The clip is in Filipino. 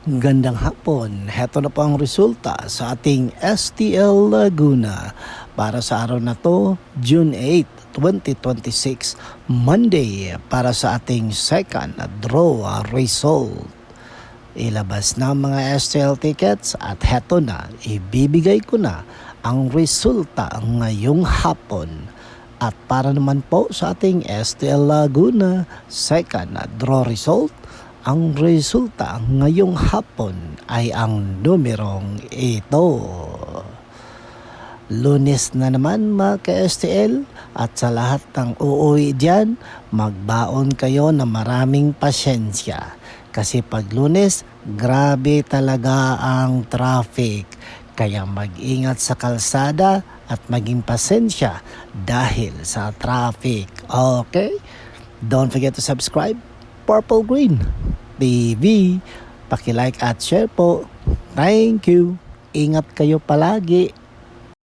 Gandang hapon, heto na po ang resulta sa ating STL Laguna para sa araw na to, June 8, 2026, Monday para sa ating second draw result. Ilabas na ang mga STL tickets at heto na, ibibigay ko na ang resulta ngayong hapon. At para naman po sa ating STL Laguna second draw result, ang resulta ngayong hapon ay ang numerong ito. Lunes na naman mga ka-STL at sa lahat ng uuwi dyan, magbaon kayo na maraming pasyensya. Kasi pag Lunes, grabe talaga ang traffic. Kaya mag-ingat sa kalsada at maging pasensya dahil sa traffic. Okay? Don't forget to subscribe. Purple Green TV. Paki-like at share po. Thank you. Ingat kayo palagi.